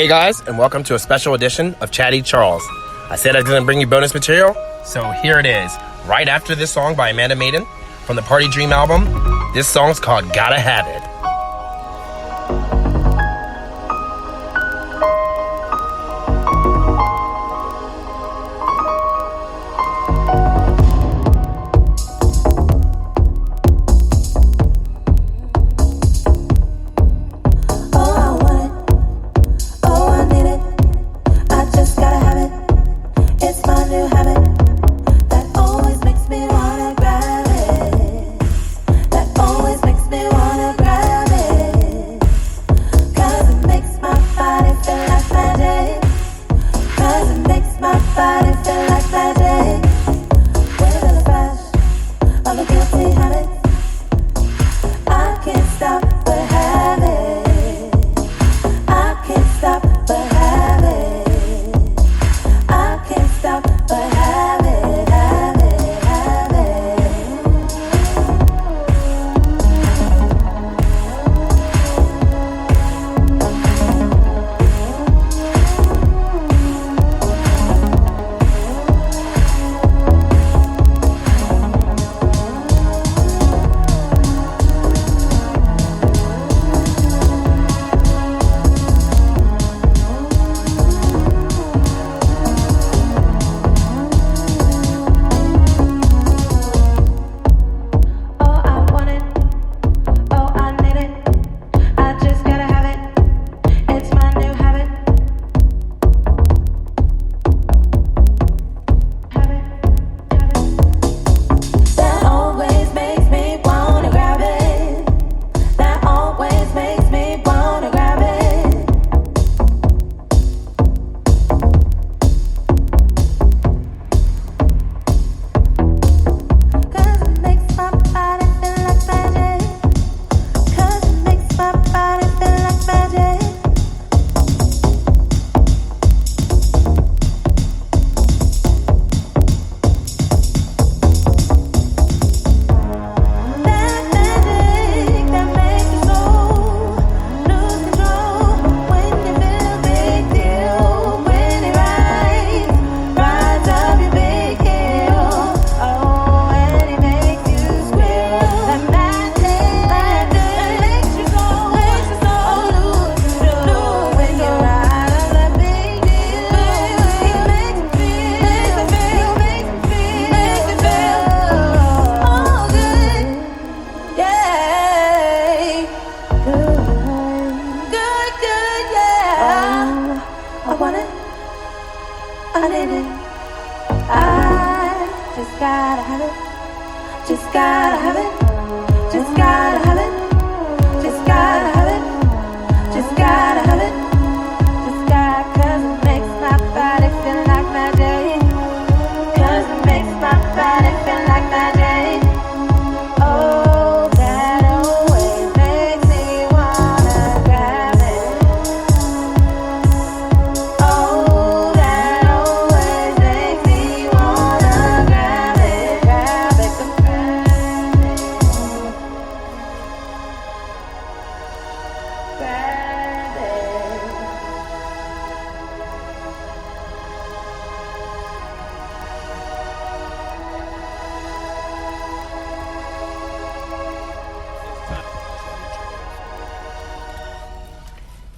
Hey guys, and welcome to a special edition of Chatty Charles. I said I was going to bring you bonus material, so here it is. Right after this song by Amanda Maiden from the Party Dream album, this song's called Gotta Have It.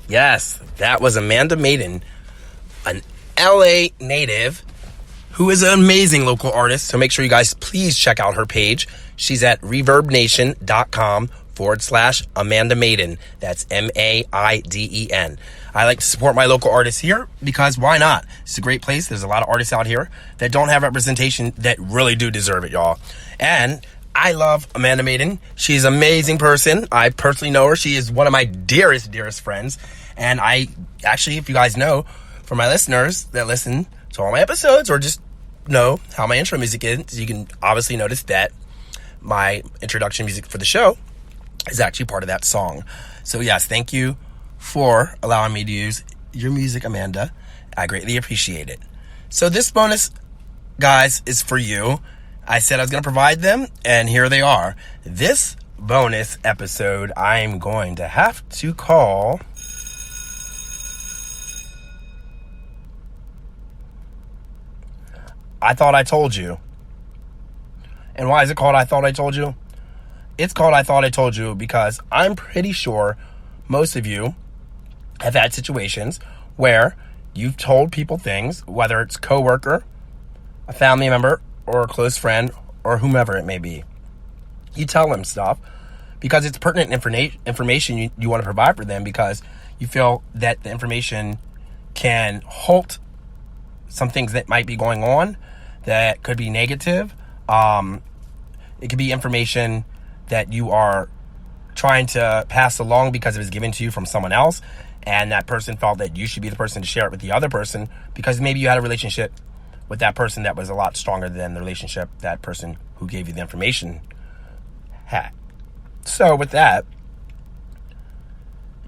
Yes, that was Amanda Maiden, an LA native who is an amazing local artist. So make sure you guys please check out her page. She's at reverbnation.com/Amanda Maiden. That's Maiden. I like to support my local artists here because why not? It's a great place. There's a lot of artists out here that don't have representation that really do deserve it, y'all. And I love Amanda Maiden. She's an amazing person. I personally know her. She is one of my dearest friends. And I actually, if you guys know, for my listeners that listen to all my episodes or just know how my intro music is, you can obviously notice that my introduction music for the show is actually part of that song. So yes, thank you for allowing me to use your music, Amanda. I greatly appreciate it. So this bonus, guys, is for you. I said I was going to provide them, and here they are. This bonus episode, I'm going to have to call I Thought I Told You. And why is it called I Thought I Told You? It's called I Thought I Told You because I'm pretty sure most of you have had situations where you've told people things, whether it's a coworker, a family member, or a close friend, or whomever it may be. You tell them stuff because it's pertinent information you want to provide for them, because you feel that the information can halt some things that might be going on that could be negative. It could be information that you are trying to pass along because it was given to you from someone else, and that person felt that you should be the person to share it with the other person because maybe you had a relationship with that person that was a lot stronger than the relationship that person who gave you the information had. So with that,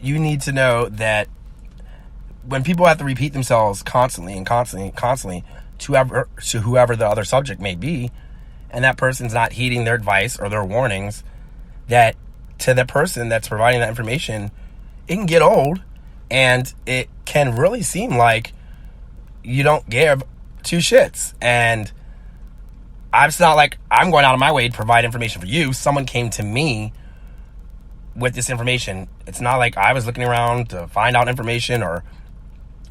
you need to know that when people have to repeat themselves constantly to whoever the other subject may be, and that person's not heeding their advice or their warnings, that to the person that's providing that information, it can get old, and it can really seem like you don't give two shits. And it's not like I'm going out of my way to provide information for you. Someone came to me with this information. It's not like I was looking around to find out information or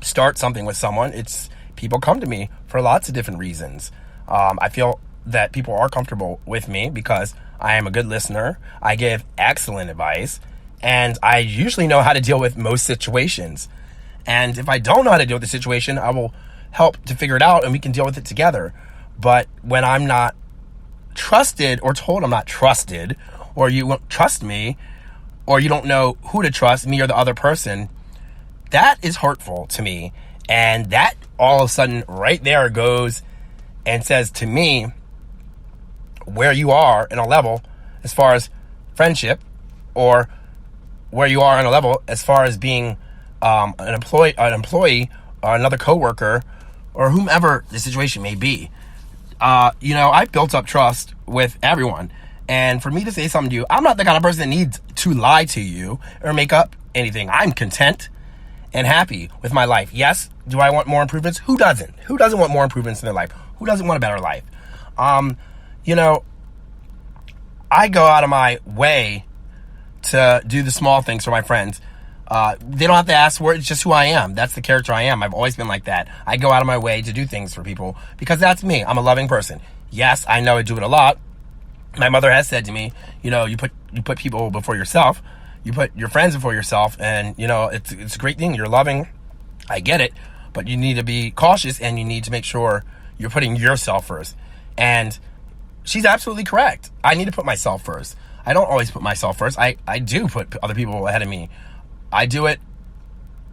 start something with someone. It's people come to me for lots of different reasons. I feel that people are comfortable with me because I am a good listener. I give excellent advice, and I usually know how to deal with most situations. And if I don't know how to deal with the situation, I will help to figure it out and we can deal with it together. But when I'm not trusted or told I'm not trusted, or you won't trust me, or you don't know who to trust, me or the other person, that is hurtful to me. And that all of a sudden right there goes and says to me where you are in a level as far as friendship, or where you are in a level as far as being an employee or another coworker or whomever the situation may be. I've built up trust with everyone. And for me to say something to you, I'm not the kind of person that needs to lie to you or make up anything. I'm content and happy with my life. Yes, do I want more improvements? Who doesn't? Who doesn't want more improvements in their life? Who doesn't want a better life? I go out of my way to do the small things for my friends. They don't have to ask for it. It's just who I am. That's the character I am. I've always been like that. I go out of my way to do things for people because that's me. I'm a loving person. Yes, I know I do it a lot. My mother has said to me, you put people before yourself. You put your friends before yourself, and it's a great thing. You're loving. I get it, but you need to be cautious, and you need to make sure you're putting yourself first. And she's absolutely correct. I need to put myself first. I don't always put myself first. I do put other people ahead of me. I do it,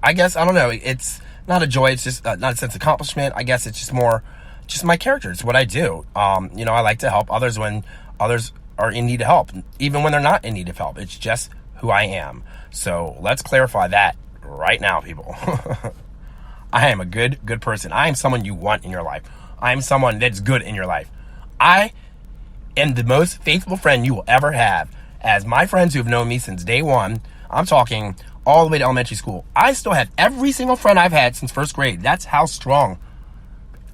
I guess, I don't know. It's not a joy. It's just not a sense of accomplishment. I guess it's just more just my character. It's what I do. I like to help others when others are in need of help, even when they're not in need of help. It's just who I am. So let's clarify that right now, people. I am a good person. I am someone you want in your life. I am someone that's good in your life. I am the most faithful friend you will ever have. As my friends who have known me since day one, I'm talking all the way to elementary school, I still have every single friend I've had since first grade. That's how strong,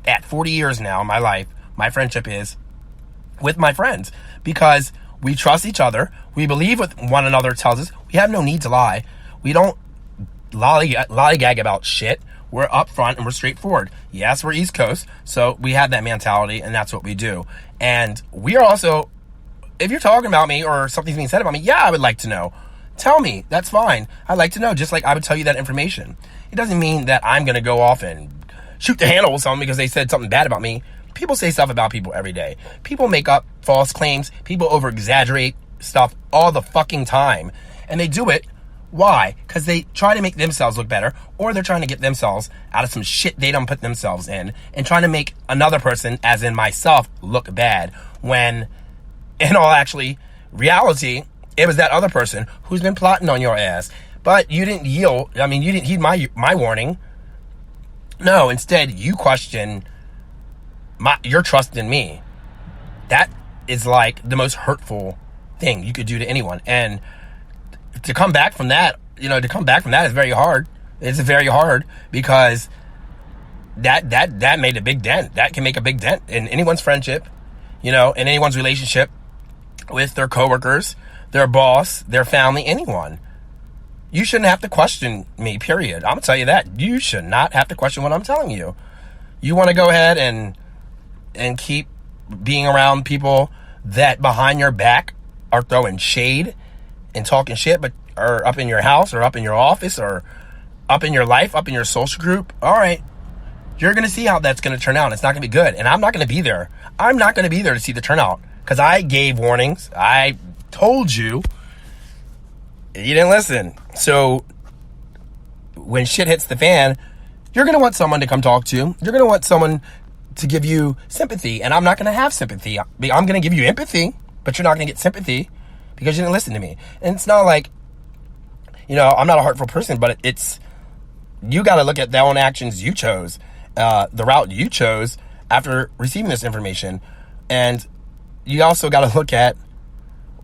at 40 years now in my life, my friendship is with my friends, because we trust each other. We believe what one another tells us. We have no need to lie. We don't lollygag about shit. We're upfront and we're straightforward. Yes, we're East Coast, so we have that mentality, and that's what we do. And we are also, if you're talking about me or something's being said about me, yeah, I would like to know. Tell me. That's fine. I'd like to know, just like I would tell you that information. It doesn't mean that I'm going to go off and shoot the handle with someone because they said something bad about me. People say stuff about people every day. People make up false claims. People over-exaggerate stuff all the fucking time. And they do it. Why? Because they try to make themselves look better, or they're trying to get themselves out of some shit they don't put themselves in, and trying to make another person, as in myself, look bad, when in all actually reality, it was that other person who's been plotting on your ass. But you didn't yield. I mean, you didn't heed my warning. No, instead, you question your trust in me. That is like the most hurtful thing you could do to anyone. And to come back from that, is very hard. It's very hard because that made a big dent. That can make a big dent in anyone's friendship, in anyone's relationship with their coworkers, their boss, their family, anyone. You shouldn't have to question me, period. I'm going to tell you that. You should not have to question what I'm telling you. You want to go ahead and keep being around people that behind your back are throwing shade and talking shit, but are up in your house or up in your office or up in your life, up in your social group. All right. You're going to see how that's going to turn out. It's not going to be good. And I'm not going to be there. I'm not going to be there to see the turnout because I gave warnings. I told you. You didn't listen. So when shit hits the fan, you're going to want someone to come talk to. You're going to want someone to give you sympathy. And I'm not going to have sympathy. I'm going to give you empathy, but you're not going to get sympathy because you didn't listen to me. And it's not like, I'm not a hurtful person, but it's, you got to look at the own actions you chose, the route you chose after receiving this information. And you also got to look at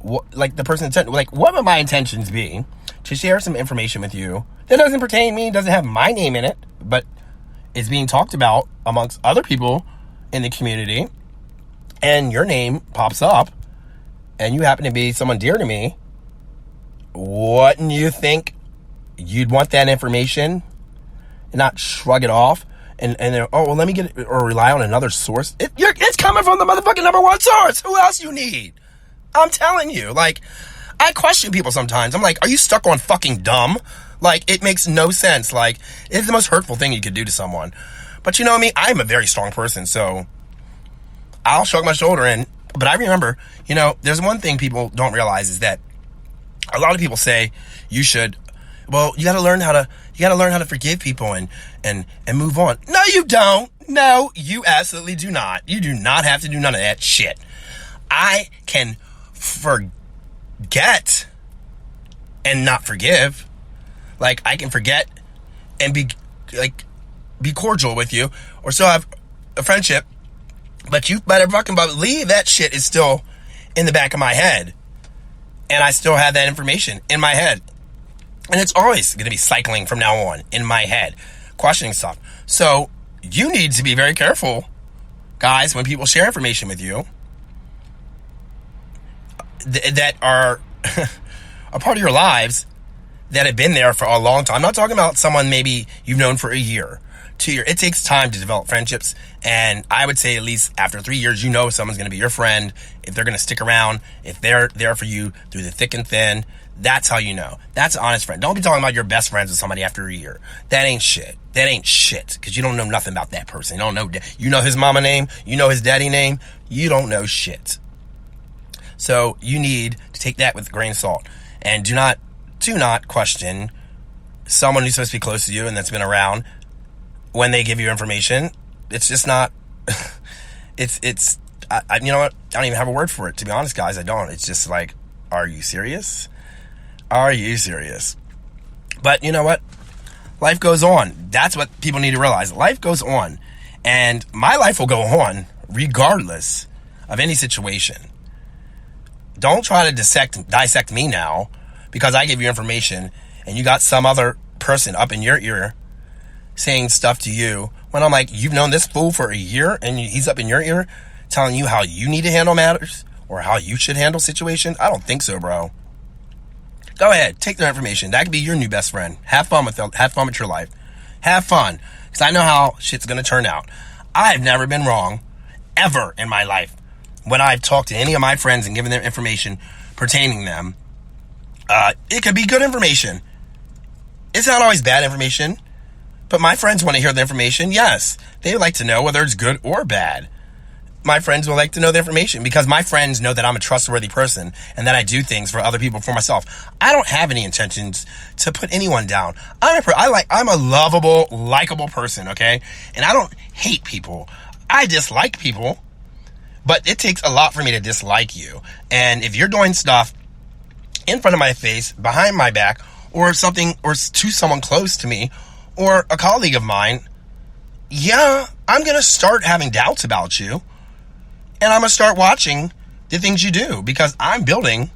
the person's intent. What would my intentions be to share some information with you that doesn't pertain to me, doesn't have my name in it, but is being talked about amongst other people in the community, and your name pops up, and you happen to be someone dear to me? Wouldn't you think you'd want that information and not shrug it off and let me get it, or rely on another source? It's coming from the motherfucking number one source. Who else you need? I'm telling you, I question people sometimes. I'm like, are you stuck on fucking dumb? It makes no sense. It's the most hurtful thing you could do to someone. But you know me, I'm a very strong person, so I'll shrug my shoulder but I remember, there's one thing people don't realize is that a lot of people say you gotta learn how to forgive people and move on. No, you don't. No, you absolutely do not. You do not have to do none of that shit. I can forget and not forgive. I can forget and be cordial with you, or still have a friendship, but you better fucking believe that shit is still in the back of my head, and I still have that information in my head, and it's always going to be cycling from now on in my head, questioning stuff. So you need to be very careful, guys, when people share information with you that are a part of your lives that have been there for a long time. I'm not talking about someone maybe you've known for a year, 2 years. It takes time to develop friendships. And I would say at least after 3 years, someone's going to be your friend. If they're going to stick around, if they're there for you through the thick and thin, that's how you know. That's an honest friend. Don't be talking about your best friends with somebody after a year. That ain't shit. That ain't shit. Because you don't know nothing about that person. You know his mama name. You know his daddy name. You don't know shit. So you need to take that with a grain of salt. And do not question someone who's supposed to be close to you and that's been around when they give you information. It's just not, you know what? I don't even have a word for it, to be honest, guys. I don't. It's just are you serious? Are you serious? But you know what? Life goes on. That's what people need to realize. Life goes on. And my life will go on regardless of any situation. Don't try to dissect me now because I give you information and you got some other person up in your ear saying stuff to you when I'm like, you've known this fool for a year and he's up in your ear telling you how you need to handle matters or how you should handle situations? I don't think so, bro. Go ahead, take their information. That could be your new best friend. Have fun with your life. Have fun, because I know how shit's going to turn out. I've never been wrong, ever in my life, when I've talked to any of my friends and given them information pertaining to them. It could be good information. It's not always bad information, but my friends want to hear the information. Yes, they like to know whether it's good or bad. My friends will like to know the information because my friends know that I'm a trustworthy person and that I do things for other people, for myself. I don't have any intentions to put anyone down. I'm a lovable, likable person, okay? And I don't hate people. I dislike people, but it takes a lot for me to dislike you. And if you're doing stuff in front of my face, behind my back, or something, or to someone close to me, or a colleague of mine, yeah, I'm going to start having doubts about you. And I'm going to start watching the things you do because I'm building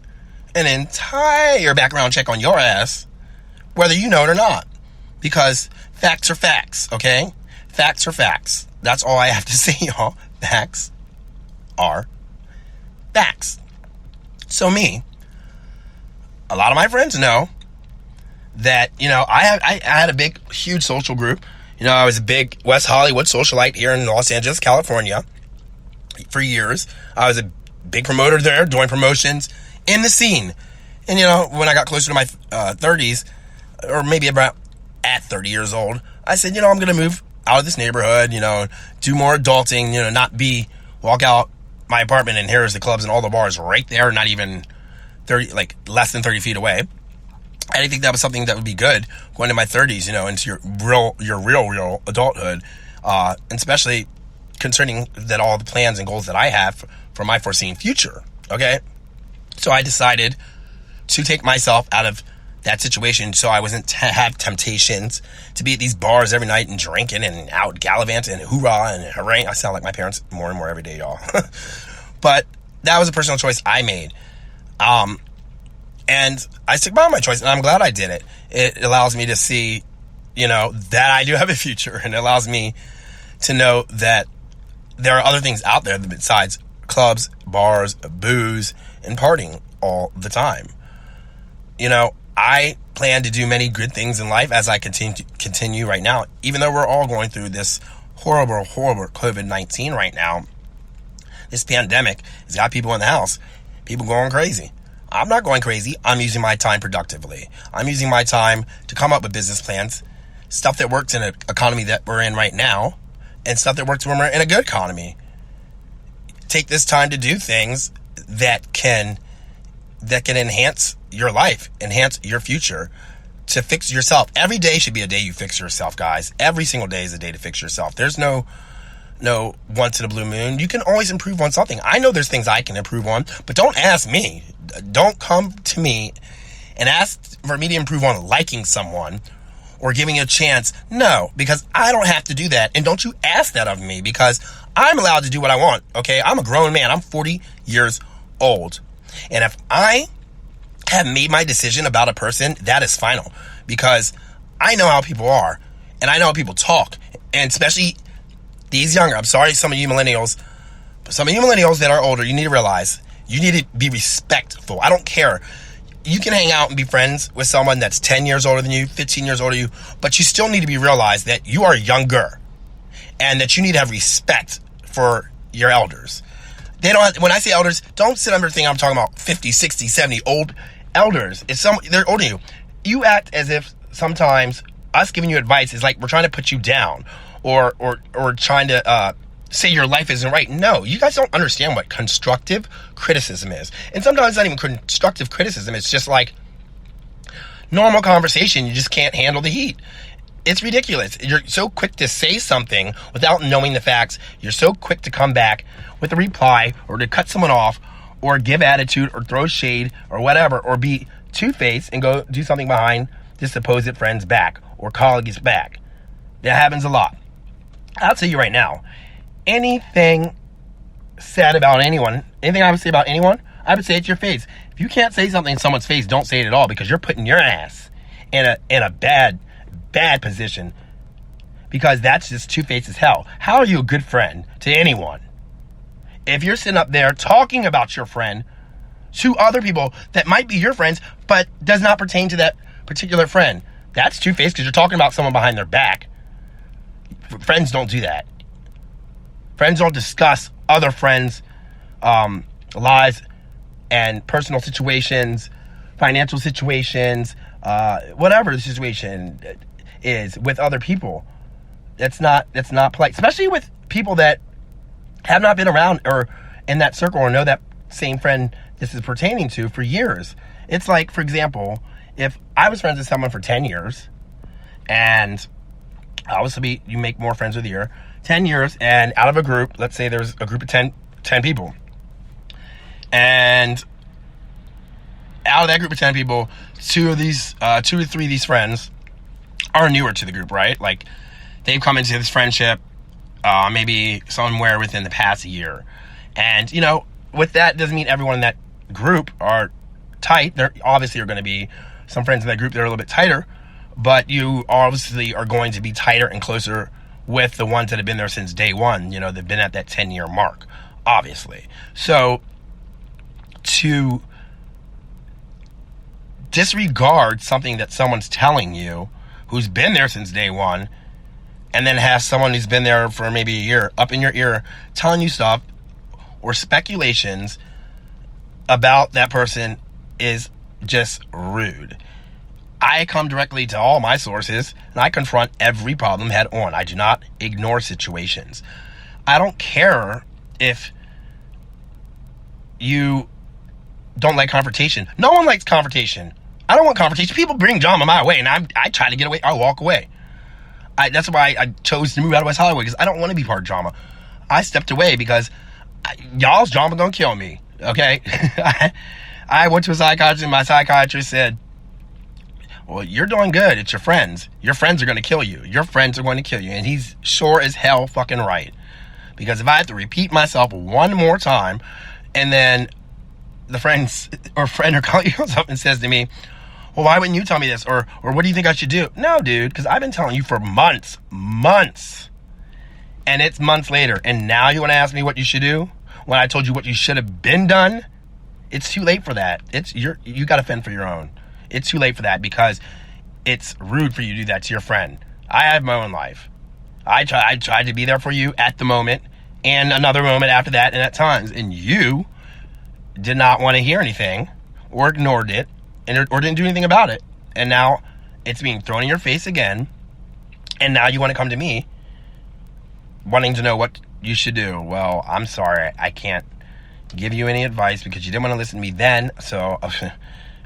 an entire background check on your ass, whether you know it or not. Because facts are facts, okay? Facts are facts. That's all I have to say, y'all. Facts are facts. So me, a lot of my friends know that, I had a big, huge social group. I was a big West Hollywood socialite here in Los Angeles, California for years. I was a big promoter there, doing promotions in the scene. And, when I got closer to my 30s, or maybe about at 30 years old, I said, I'm going to move out of this neighborhood, do more adulting, walk out my apartment and here's the clubs and all the bars right there, not even less than 30 feet away. I didn't think that was something that would be good going to my 30s, into your real adulthood, and especially concerning that all the plans and goals that I have for my foreseen future. Okay. So I decided to take myself out of that situation so I wasn't have temptations to be at these bars every night and drinking and out gallivanting and hoorah and hooray. I sound like my parents more and more every day, y'all. But that was a personal choice I made. And I stick by my choice, and I'm glad I did it. It allows me to see, that I do have a future, and it allows me to know that there are other things out there besides clubs, bars, booze, and partying all the time. I plan to do many good things in life as I continue right now, even though we're all going through this horrible COVID-19 right now. This pandemic has got people in the house, people going crazy. I'm not going crazy. I'm using my time productively. I'm using my time to come up with business plans, stuff that works in an economy that we're in right now, and stuff that works when we're in a good economy. Take this time to do things that can enhance your life, enhance your future, to fix yourself. Every day should be a day you fix yourself, guys. Every single day is a day to fix yourself. There's no once in a blue moon. You can always improve on something. I know there's things I can improve on, but don't ask me. Don't come to me and ask for me to improve on liking someone or giving a chance. No, because I don't have to do that. And don't you ask that of me, because I'm allowed to do what I want. Okay. I'm a grown man. I'm 40 years old. And if I have made my decision about a person, that is final, because I know how people are and I know how people talk, and especially these younger. I'm sorry, some of you millennials that are older, you need to realize you need to be respectful. I don't care. You can hang out and be friends with someone that's 10 years older than you, 15 years older than you, but you still need to be realized that you are younger and that you need to have respect for your elders. When I say elders, don't sit under thinking I'm talking about 50, 60, 70 old elders. They're older than you. You act as if sometimes us giving you advice is like we're trying to put you down or trying to say your life isn't right. No, you guys don't understand what constructive criticism is. And sometimes it's not even constructive criticism. It's just like normal conversation. You just can't handle the heat. It's ridiculous. You're so quick to say something without knowing the facts. You're so quick to come back with a reply or to cut someone off or give attitude or throw shade or whatever, or be two-faced and go do something behind this supposed friend's back or colleague's back. That happens a lot. I'll tell you right now, anything said about anyone, anything I would say about anyone, I would say it to your face. If you can't say something in someone's face, don't say it at all, because you're putting your ass in a bad position, because that's just two-faced as hell. How are you a good friend to anyone if you're sitting up there talking about your friend to other people that might be your friends but does not pertain to that particular friend? That's two-faced, because you're talking about someone behind their back. Friends don't do that. Friends don't discuss other friends' lives and personal situations, financial situations, whatever the situation is with other people. That's not polite, especially with people that have not been around or in that circle or know that same friend this is pertaining to for years. It's like, for example, if I was friends with someone for 10 years, and obviously you make more friends with a year, 10 years, and out of a group, let's say there's a group of 10 people, and out of that group of 10 people, two or three of these friends are newer to the group, right? Like, they've come into this friendship maybe somewhere within the past year. And, with that, doesn't mean everyone in that group are tight. There obviously are going to be some friends in that group that are a little bit tighter, but you obviously are going to be tighter and closer with the ones that have been there since day one. You know, they've been at that 10-year mark, obviously. So to disregard something that someone's telling you who's been there since day one, and then have someone who's been there for maybe a year up in your ear telling you stuff or speculations about that person is just rude. I come directly to all my sources and I confront every problem head on. I do not ignore situations. I don't care if you don't like confrontation. No one likes confrontation. I don't want confrontation. People bring drama my way and I try to get away. I walk away. That's why I chose to move out of West Hollywood, because I don't want to be part of drama. I stepped away because y'all's drama gonna kill me, okay? I went to a psychiatrist and my psychiatrist said, well, you're doing good. It's your friends. Your friends are going to kill you. Your friends are going to kill you. And he's sure as hell fucking right. Because if I have to repeat myself one more time, and then the friend or colleague comes up and says to me, well, why wouldn't you tell me this? Or what do you think I should do? No, dude, because I've been telling you for months. And it's months later. And now you want to ask me what you should do? When I told you what you should have been done? It's too late for that. You got to fend for your own. It's too late for that, because it's rude for you to do that to your friend. I have my own life. I tried to be there for you at the moment and another moment after that and at times. And you did not want to hear anything or ignored it or didn't do anything about it. And now it's being thrown in your face again. And now you want to come to me wanting to know what you should do. Well, I'm sorry. I can't give you any advice because you didn't want to listen to me then. So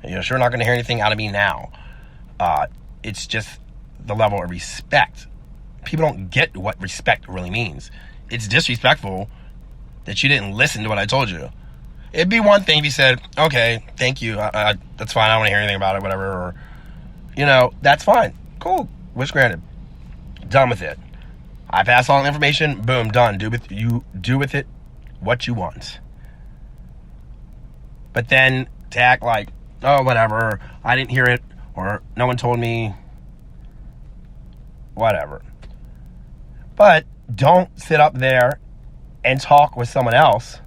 you're sure not going to hear anything out of me now. It's just the level of respect. People don't get what respect really means. It's disrespectful that you didn't listen to what I told you. It'd be one thing if you said, okay, thank you, that's fine, I don't want to hear anything about it, whatever, or, that's fine. Cool, wish granted. Done with it. I pass all the information, boom, done. Do with it what you want. But then to act like, oh, whatever, I didn't hear it, or no one told me, whatever. But don't sit up there and talk with someone else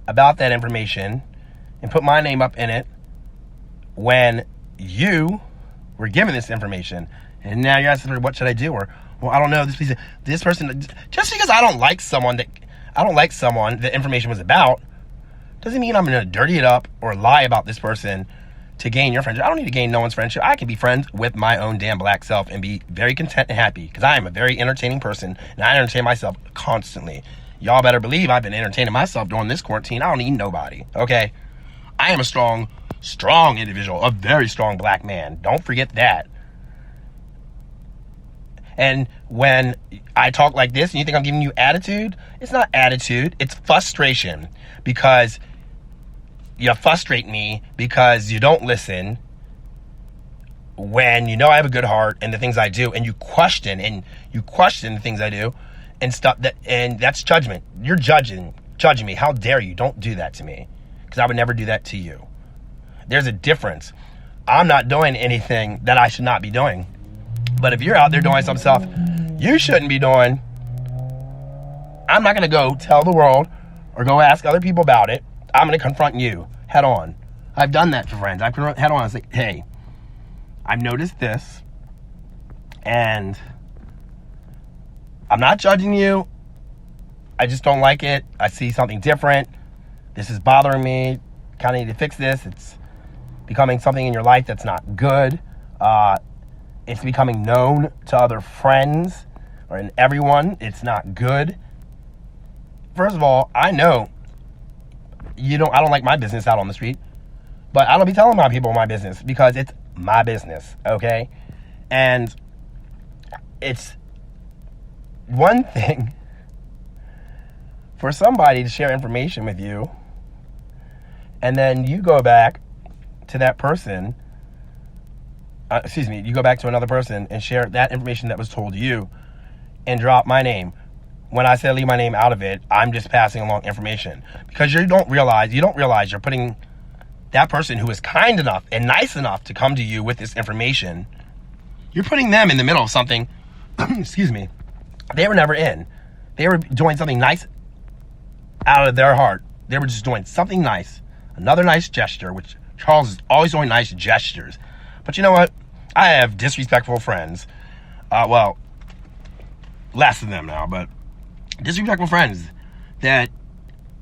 about that information and put my name up in it when you were given this information. And now you're asking, what should I do? Or, well, I don't know, this person, just because I don't like someone that information was about, doesn't mean I'm going to dirty it up or lie about this person to gain your friendship. I don't need to gain no one's friendship. I can be friends with my own damn black self and be very content and happy, because I am a very entertaining person and I entertain myself constantly. Y'all better believe I've been entertaining myself during this quarantine. I don't need nobody, okay? I am a strong individual, a very strong black man. Don't forget that. And when I talk like this and you think I'm giving you attitude, it's not attitude, it's frustration. Because you frustrate me because you don't listen when you know I have a good heart and the things I do, and you question the things I do and stuff, and that's judgment. You're judging me. How dare you? Don't do that to me, because I would never do that to you. There's a difference. I'm not doing anything that I should not be doing. But if you're out there doing some stuff you shouldn't be doing, I'm not going to go tell the world or go ask other people about it. I'm going to confront you head on. I've done that for friends. I've confronted head on and say, hey, I've noticed this, and I'm not judging you. I just don't like it. I see something different. This is bothering me. Kind of need to fix this. It's becoming something in your life that's not good. It's becoming known to other friends or in everyone. It's not good. First of all, I know I don't like my business out on the street, but I don't be telling my people my business because it's my business, okay? And it's one thing for somebody to share information with you, and then you go back to that person, you go back to another person and share that information that was told to you and drop my name. When I say leave my name out of it, I'm just passing along information, because you don't realize you're putting that person who is kind enough and nice enough to come to you with this information, you're putting them in the middle of something, excuse me, They were never in. They were doing something nice out of their heart. They were just doing something nice. Another nice gesture, which Charles is always doing nice gestures. But you know what? I have disrespectful friends. Well, less of them now, but disrespectful friends that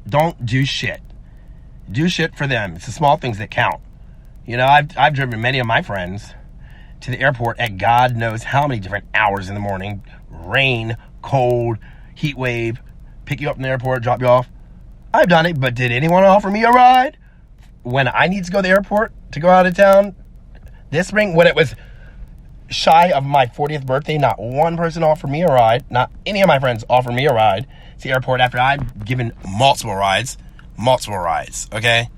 don't do shit. Do shit for them. It's the small things that count. You know, I've driven many of my friends to the airport at God knows how many different hours in the morning. Rain, cold, heat wave, pick you up in the airport, drop you off. I've done it, but did anyone offer me a ride when I need to go to the airport to go out of town this spring? When it was shy of my 40th birthday, not one person offered me a ride. Not any of my friends offered me a ride to the airport after I've given multiple rides, okay?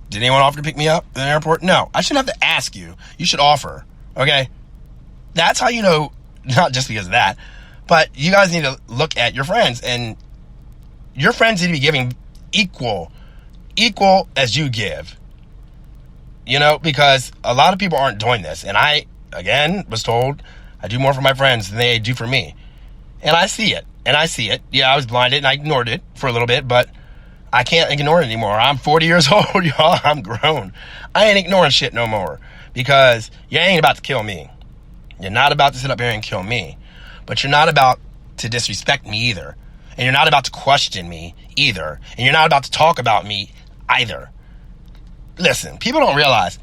Did anyone offer to pick me up at the airport? No. I shouldn't have to ask you. You should offer, okay? That's how you know, not just because of that, but you guys need to look at your friends, and your friends need to be giving equal as you give. You know, because a lot of people aren't doing this, and I, again, was told I do more for my friends than they do for me. And I see it. Yeah, I was blinded, and I ignored it for a little bit, but I can't ignore it anymore. I'm 40 years old, y'all. I'm grown. I ain't ignoring shit no more, because you ain't about to kill me. You're not about to sit up here and kill me. But you're not about to disrespect me either. And you're not about to question me either. And you're not about to talk about me either. Listen, people don't realize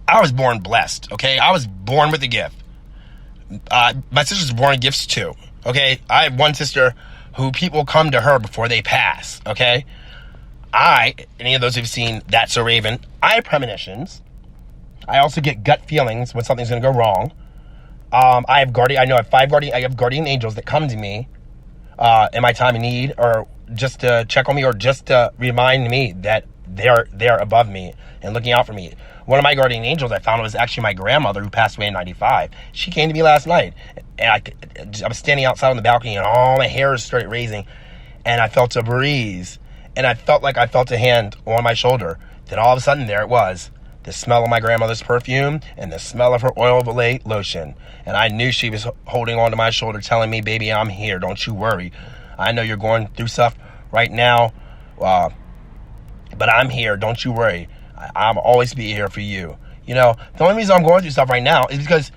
I was born blessed, okay? I was born with a gift. My sister's born with gifts too, okay? I have one sister who people come to her before they pass, okay? Any of those who've seen That's So Raven, I have premonitions. I also get gut feelings when something's going to go wrong. I have 5 guardian angels that come to me in my time of need, or just to check on me, or just to remind me that they're above me and looking out for me. One of my guardian angels I found was actually my grandmother, who passed away in 95. She came to me last night, and I was standing outside on the balcony, and all my hairs started raising, and I felt a breeze, and I felt like I felt a hand on my shoulder. Then all of a sudden, there it was. The smell of my grandmother's perfume and the smell of her oil of Olay lotion. And I knew she was holding on to my shoulder, telling me, baby, I'm here. Don't you worry. I know you're going through stuff right now, but I'm here. Don't you worry. I'll always be here for you. You know, the only reason I'm going through stuff right now is because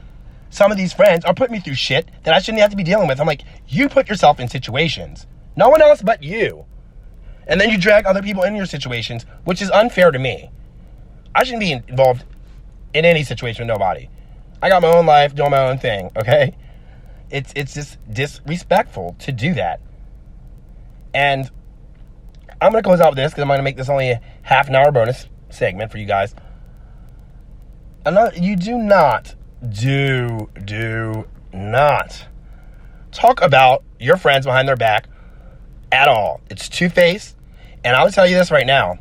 some of these friends are putting me through shit that I shouldn't have to be dealing with. I'm like, you put yourself in situations. No one else but you. And then you drag other people in your situations, which is unfair to me. I shouldn't be involved in any situation with nobody. I got my own life, doing my own thing, okay? It's just disrespectful to do that. And I'm going to close out with this, because I'm going to make this only a half an hour bonus segment for you guys. You do not talk about your friends behind their back at all. It's two-faced. And I'll tell you this right now.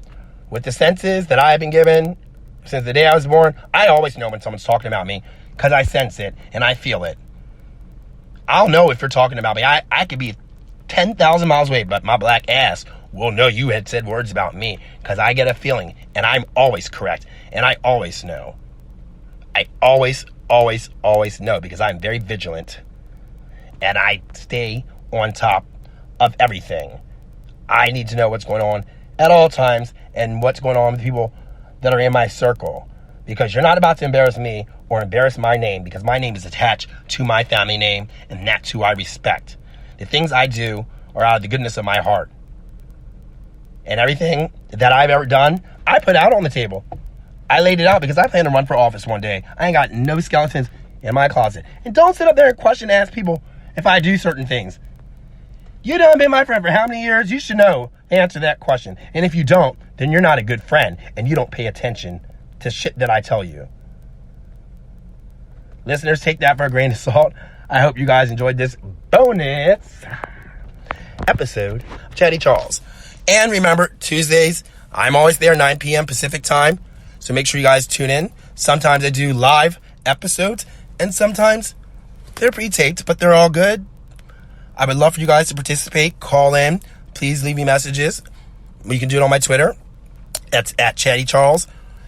With the senses that I have been given since the day I was born, I always know when someone's talking about me, because I sense it and I feel it. I'll know if you're talking about me. I could be 10,000 miles away, but my black ass will know you had said words about me, because I get a feeling, and I'm always correct, and I always know. I always know, because I'm very vigilant, and I stay on top of everything. I need to know what's going on at all times, and what's going on with people that are in my circle, because you're not about to embarrass me or embarrass my name, because my name is attached to my family name, and that's who I respect. The things I do are out of the goodness of my heart, and everything that I've ever done, I put out on the table. I laid it out, because I plan to run for office one day. I ain't got no skeletons in my closet. And don't sit up there and ask people if I do certain things. You done been my friend for how many years? You should know the answer to that question. And if you don't, then you're not a good friend, and you don't pay attention to shit that I tell you. Listeners, take that for a grain of salt. I hope you guys enjoyed this bonus episode of Chatty Charles. And remember, Tuesdays, I'm always there, 9 p.m. Pacific time. So make sure you guys tune in. Sometimes I do live episodes, and sometimes they're pre-taped, but they're all good. I would love for you guys to participate. Call in. Please leave me messages. You can do it on my Twitter. That's at Chatty Charles.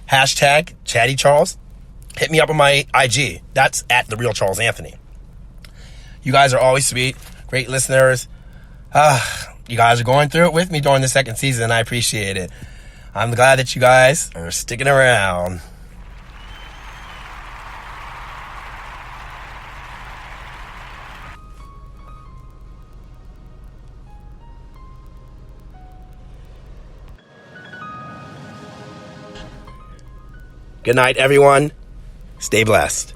Hashtag Chatty Charles. Hit me up on my IG. That's at The Real Charles Anthony. You guys are always sweet, great listeners. You guys are going through it with me during the second season. I appreciate it. I'm glad that you guys are sticking around. Good night, everyone. Stay blessed.